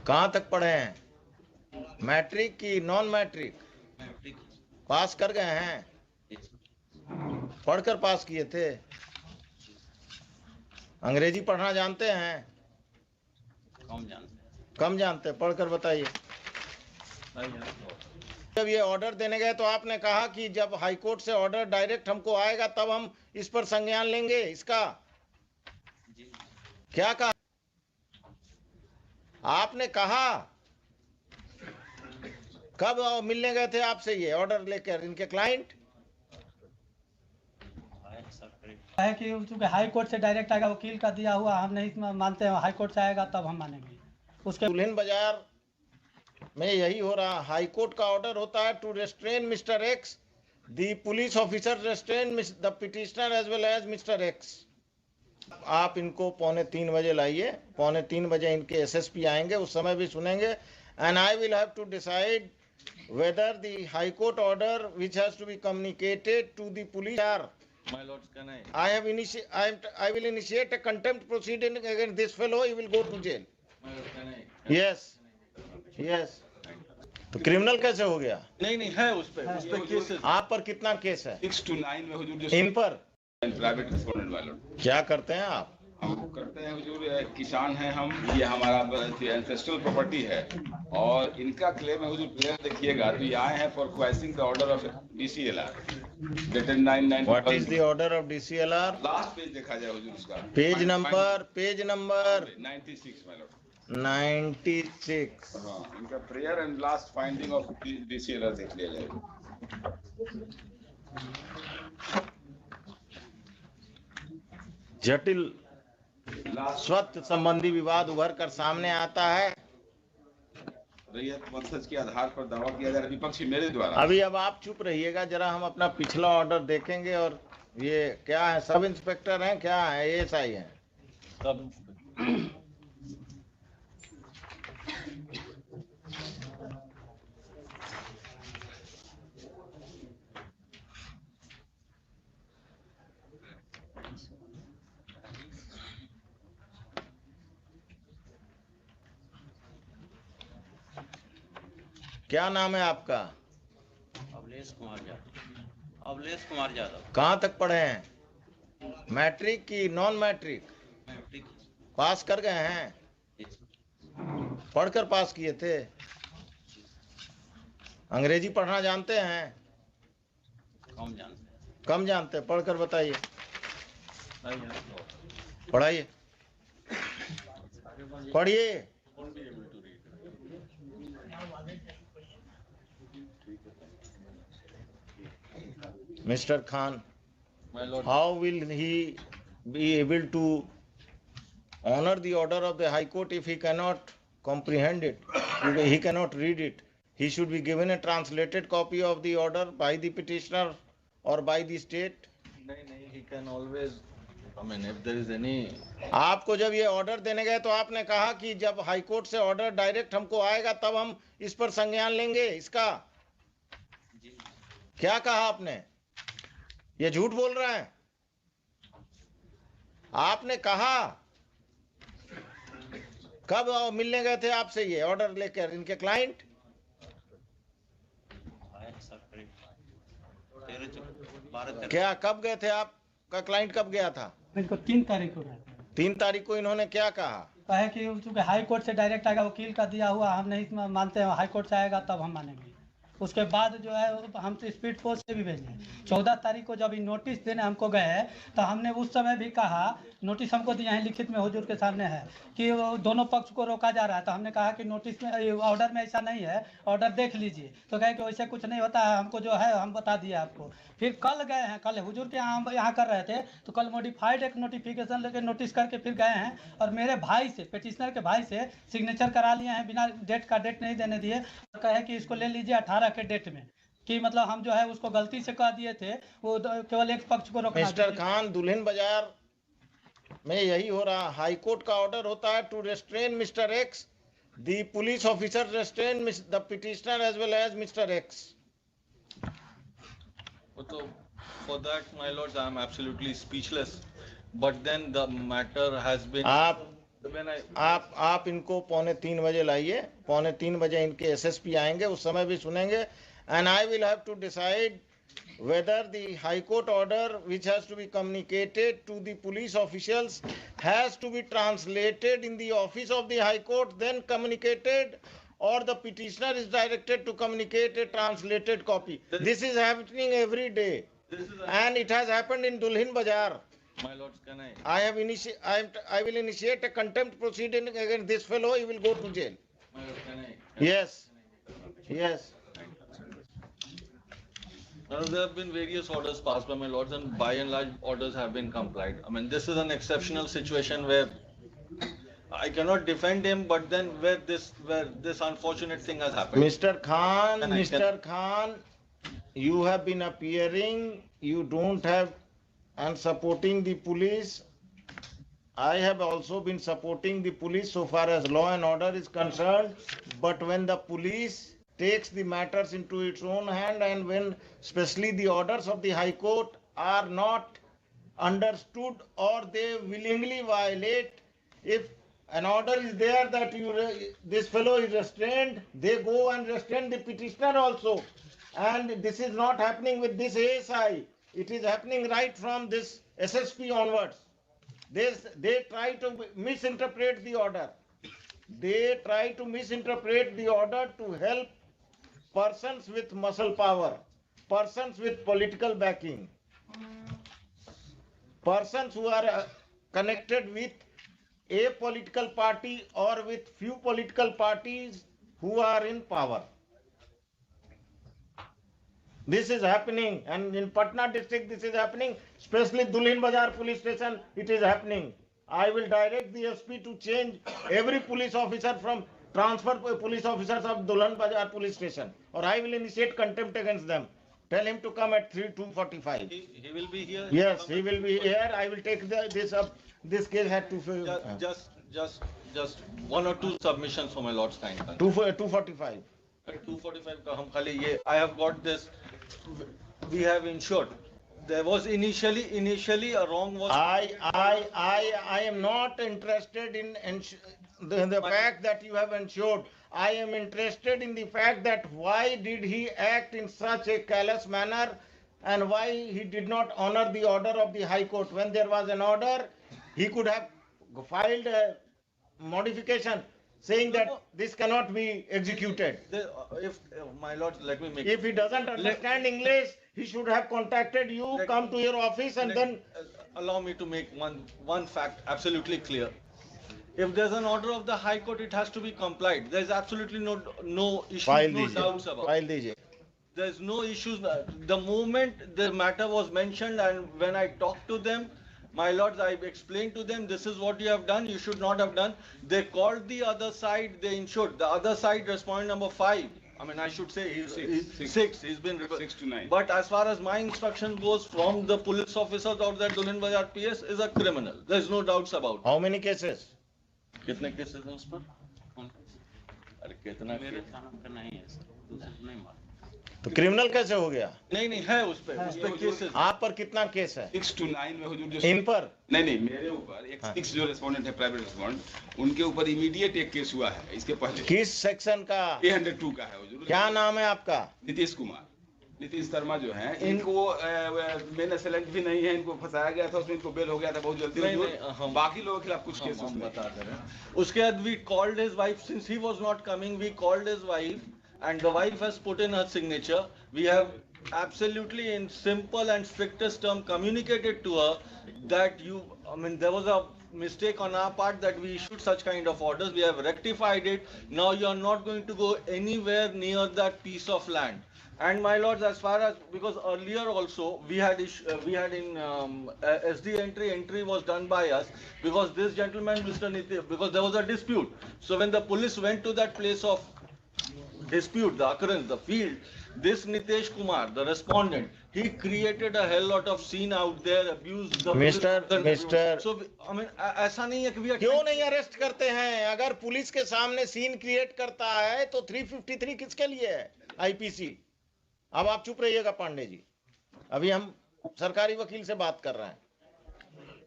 कहाँ तक पढ़े हैं? मैट्रिक की नॉन मैट्रिक? पास कर गए हैं? पढ़कर पास किए थे? अंग्रेजी पढ़ना जानते हैं? कम जानते। पढ़कर बताइए। जब ये ऑर्डर देने गए तो आपने कहा कि जब हाईकोर्ट से ऑर्डर डायरेक्ट हमको आएगा तब हम इस पर संज्ञान लेंगे। इसका क्या कहा आपने? कहा कब मिलने गए थे आपसे ये ऑर्डर लेकर इनके क्लाइंट? है कि चूंकि हाई कोर्ट से डायरेक्ट आएगा, वकील का दिया हुआ हम नहीं मानते हैं। हाई कोर्ट से आएगा तब हम मानेंगे। उसके दुल्हिन बाजार में यही हो रहा। हाई कोर्ट का ऑर्डर होता है to restrain mister X, the police officer restrain the petitioner as well as mister X. आप इनको 2:45 लाइए। 2:45 बजे इनके एसएसपी आएंगे, उस समय भी सुनेंगे। And I will have to decide whether the high court order which has to be communicated to the police are. My lords, can I will initiate a contempt proceeding against this fellow. He will go to jail. My lord, can I? Yes. तो criminal कैसे हो गया? नहीं है उस पे case है। आप पर कितना केस है? 6 to 9 में हुजूर जो इन पर प्राइवेट रिस्पोंडेंट वालों क्या करते हैं आप? हम करते हैं हुजूर, किसान हैं हम, ये हमारा एंसेस्ट्रल प्रॉपर्टी है और इनका क्लेम है हुजूर। प्लेयर देखिएगा तो ये आए हैं for quashing the order of DCLR dated 9/9। What is the order of DCLR? Last page देखा जाए हुजूर उसका। Page number 96 my lord. 96। हाँ, इनका prayer and last finding of DCLR देख लिया जाए। जटिल स्वत्व संबंधी विवाद उभर कर सामने आता है। रैयत वंशज के आधार पर दावा किया जा रहा है विपक्षी मेरे द्वारा। अभी अब आप चुप रहिएगा जरा, हम अपना पिछला ऑर्डर देखेंगे। और ये क्या है? सब इंस्पेक्टर हैं? क्या है? एएसआई हैं? सब क्या नाम है आपका? अवलेश कुमार यादव। कहाँ तक पढ़े हैं? मैट्रिक की नॉन मैट्रिक? पास कर गए हैं? पढ़कर पास किए थे? अंग्रेजी पढ़ना जानते हैं? कम जानते। पढ़कर बताइए। पढ़ाइए, पढ़िए। Mr. Khan, My lord, how will he be able to honor the order of the High Court if he cannot comprehend it? He cannot read it. He should be given a translated copy of the order by the petitioner or by the state. नहीं, he can always, I mean, if there is any. आपको जब ये order देने गए तो आपने कहा कि जब हाई कोर्ट से ऑर्डर डायरेक्ट हमको आएगा तब हम इस पर संज्ञान लेंगे। इसका क्या कहा आपने? ये झूठ बोल रहा है। आपने कहा कब मिलने गए थे आपसे ये ऑर्डर लेकर इनके क्लाइंट? 12 क्या कब गए थे? आपका क्लाइंट कब गया था? इनको 3 तारीख को गए थे। 3 तारीख को इन्होंने क्या कहा? है कि चूंकि हाई कोर्ट से डायरेक्ट आएगा, वकील का दिया हुआ हम नहीं मानते हैं। हाई कोर्ट से आएगा तब हम मानेंगे। उसके बाद जो है हम तो स्पीड फोर्स से भी भेजे। 14 तारीख को जब नोटिस देने हमको गए तो हमने उस समय भी कहा, नोटिस हमको दिया है लिखित में हुजूर के सामने है कि दोनों पक्ष को रोका जा रहा है। तो हमने कहा कि नोटिस में ऑर्डर में ऐसा नहीं है, ऑर्डर देख लीजिए। तो कहे कि वैसे कुछ नहीं होता है, हमको जो है हम बता दिए आपको। फिर कल गए हैं, कल हुजूर के यहाँ हम यहाँ कर रहे थे तो कल मॉडिफाइड एक नोटिफिकेशन लेके नोटिस करके फिर गए हैं और मेरे भाई से, पिटिशनर के भाई से सिग्नेचर करा लिए हैं बिना डेट का। डेट नहीं देने दिए, कहे कि इसको ले लीजिए 18 के डेट में, कि मतलब हम जो है उसको गलती से कह दिए थे, वो केवल एक पक्ष को रोकना। मिस्टर खान, दुल्हिन बाजार में यही हो रहा। हाई कोर्ट का ऑर्डर होता है to restrain mister X, the police officer restrain the petitioner as well as mister X. So for that, my lords, I am absolutely speechless. But then the matter has been. आप when I आप इनको 2:45 लाइए, 2:45 इनके SSP आएंगे, उस समय भी सुनेंगे. And I will have to decide whether the high court order which has to be communicated to the police officials has to be translated in the office of the high court, then communicated, or the petitioner is directed to communicate a translated copy. This is happening every day, and it has happened in Dulhin Bazaar. my lords, can I? I will initiate a contempt proceeding against this fellow. He will go to jail. My lord, can I? Yes. Yes. Now, there have been various orders passed by my lords, and by and large, orders have been complied. I mean, this is an exceptional situation where I cannot defend him, but then where this unfortunate thing has happened. Mr. Khan, Can I- Mr. Khan, you have been appearing, you don't have, and supporting the police. I have also been supporting the police so far as law and order is concerned, but when the police takes the matters into its own hand, and when especially the orders of the High Court are not understood or they willingly violate, if an order is there that this fellow is restrained, they go and restrain the petitioner also. And this is not happening with this ASI. It is happening right from this SSP onwards. They try to misinterpret the order. They try to misinterpret the order to help persons with muscle power, persons with political backing, persons who are connected with a political party or with few political parties who are in power. This is happening, and in Patna district this is happening, especially Dulhin Bazaar police station, it is happening. I will direct the SP to change every police officer from transfer police officers of Dulhin Bazaar police station, or I will initiate contempt against them. Tell him to come at 2:45. He will be here. Yes, he will be here. I will take this up. This case had to Just one or two submissions for my lord's kind. 2:45. At 2:45 का हम खाली ये I have got this. We have ensured. There was initially a wrong was. I am not interested in the fact that you have ensured. I am interested in the fact that why did he act in such a callous manner, and why he did not honor the order of the High Court. When there was an order, he could have filed a modification saying that this cannot be executed. If my lord, let me make. If he doesn't understand English, he should have contacted you, come to your office, and then Allow me to make one fact absolutely clear. If there's an order of the High Court, it has to be complied. There's absolutely no issues, no doubts about. file दीजिए. There's no issues. The moment the matter was mentioned, and when I talked to them, my lords, I explained to them, this is what you have done, you should not have done. They called the other side, they ensured. The other side, respondent number 5. I mean, I should say he's six. He's been 6 to 9. But as far as my instruction goes from the police officers or the Dulhin Bazaar PS is a criminal. There's no doubts about it. How many cases? कितने cases हैं उस पर? अरे कितना मेरे थाना पे नहीं है सर, दूसरे नहीं मालूम। तो क्रिमिनल कैसे हो गया? नहीं है उस पे केसेस। आप पर कितना केस है? 6 to 9 में हुजूर जो इन पर? नहीं मेरे ऊपर एक 6 जो रेस्पोंडेंट है, प्राइवेट रेस्पोंडेंट, उनके ऊपर इमीडिएट एक केस हुआ है। इसके पहले किस सेक्शन का? 302 का है हुजूर। क्या नाम है आपका? नीतीश कुमार, नीतीश शर्मा जो है, इनको मेन असेलेंट भी नहीं है, इनको फंसाया गया था, उसमें इनको बेल हो गया था बहुत जल्दी। नहीं, बाकी लोगों के खिलाफ कुछ केस हम बता दे रहे हैं। उसके बाद we called his wife, since he was not coming, we called his wife and the wife has put in her signature. We have absolutely in simple and strictest term communicated to her that there was a mistake on our part that we issued such kind of orders. We have rectified it. Now you are not going to go anywhere near that piece of land. And my lords, as far as, because earlier also we had in SD entry was done by us, because this gentleman, Mr. Nitish, because there was a dispute. So when the police went to that place of dispute, the occurrence, the field, this Nitesh Kumar, the respondent, he created a hell lot of scene out there, abused the Mr. So I mean, ऐसा नहीं है कि we are क्यों नहीं arrest करते हैं? अगर police के सामने सीन क्रिएट करता है तो 353 किसके लिए है? आईपीसी। अब आप चुप रहिएगा पांडे जी, अभी हम सरकारी वकील से बात कर रहे हैं।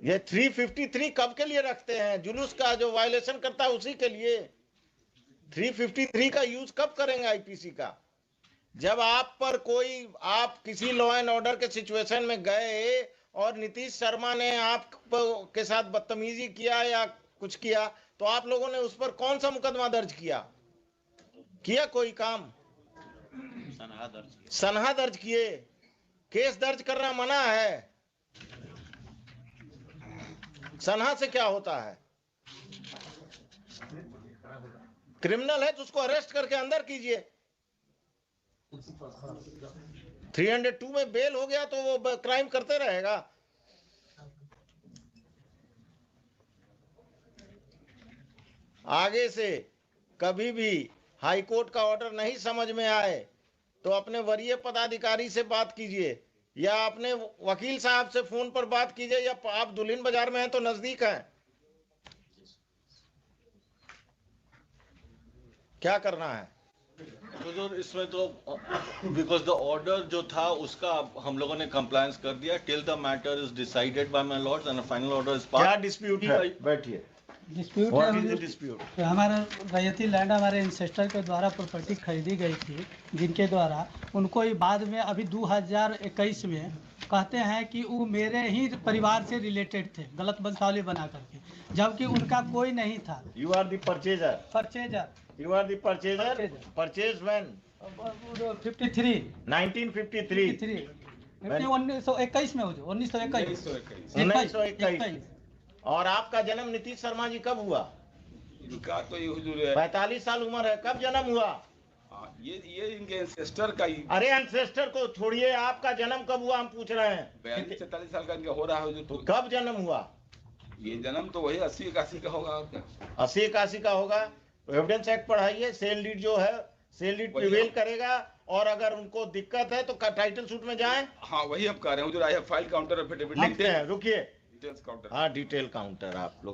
ये 353 कब के लिए रखते हैं? जुलूस का जो वायलेशन करता है उसी के लिए। 353 का यूज कब करेंगे आईपीसी का? जब आप पर कोई, आप किसी लॉ एंड ऑर्डर के सिचुएशन में गए और नीतीश शर्मा ने आप के साथ बदतमीजी किया या कुछ किया, तो आप लोगों ने उस पर कौन सा मुकदमा दर्ज किया कोई काम? सनहा दर्ज किया। सनहा दर्ज किए। केस दर्ज करना मना है। सनहा से क्या होता है? क्रिमिनल है तो उसको अरेस्ट करके अंदर कीजिए। 302 में बेल हो गया तो वो क्राइम करते रहेगा। आगे से कभी भी हाई कोर्ट का ऑर्डर नहीं समझ में आए तो अपने वरीय पदाधिकारी से बात कीजिए या अपने वकील साहब से फोन पर बात कीजिए, या आप दुल्हिन बाजार में हैं तो नजदीक हैं, क्या करना है? तो इसमें तो बिकॉज द ऑर्डर जो था उसका हम लोगों ने कंप्लायंस कर दिया till the matter is decided by my Lord's and final order is क्या डिस्प्यूट है? बैठिए। डिस्प्यूट व्हाट है इज द हुजूर, डिस्प्यूट? कि हमारा रैयती लैंड हमारे इंसेस्टर के द्वारा प्रॉपर्टी खरीदी गई थी, जिनके द्वारा उनको ये बाद में अभी 2021 में कहते हैं कि वो मेरे ही परिवार से रिलेटेड थे, गलत वंशावली बना करके, जबकि उनका कोई नहीं था। You are the purchaser. Purchaser You are the purchaser. Purchased when? 53 1953. 1921 में हुजूर, 1921 1921। और आपका जन्म नीतीश शर्मा जी कब हुआ? इनका तो ये हुजूर है 45 साल उम्र है। कब जन्म हुआ? हाँ, ये इनके एंसेस्टर का ही अरे एंसेस्टर को छोड़िए, आपका जन्म कब हुआ हम पूछ रहे हैं। 42-43 साल का इनका हो रहा है हुजूर। तो कब जन्म हुआ? ये जन्म तो वही 80-81 का होगा और क्या। 80-81 का होगा। एविडेंस एक्ट पढ़ाइए। सेल डीड जो है, सेल डीड प्रिवेल करेगा, और अगर उनको दिक्कत है तो टाइटल सूट में जाएं। हाँ वही हम कह रहे हैं हुजूर। I have file counter affidavit लिखते हैं, रुकिए। Details counter. हाँ, डिटेल काउंटर आप लोग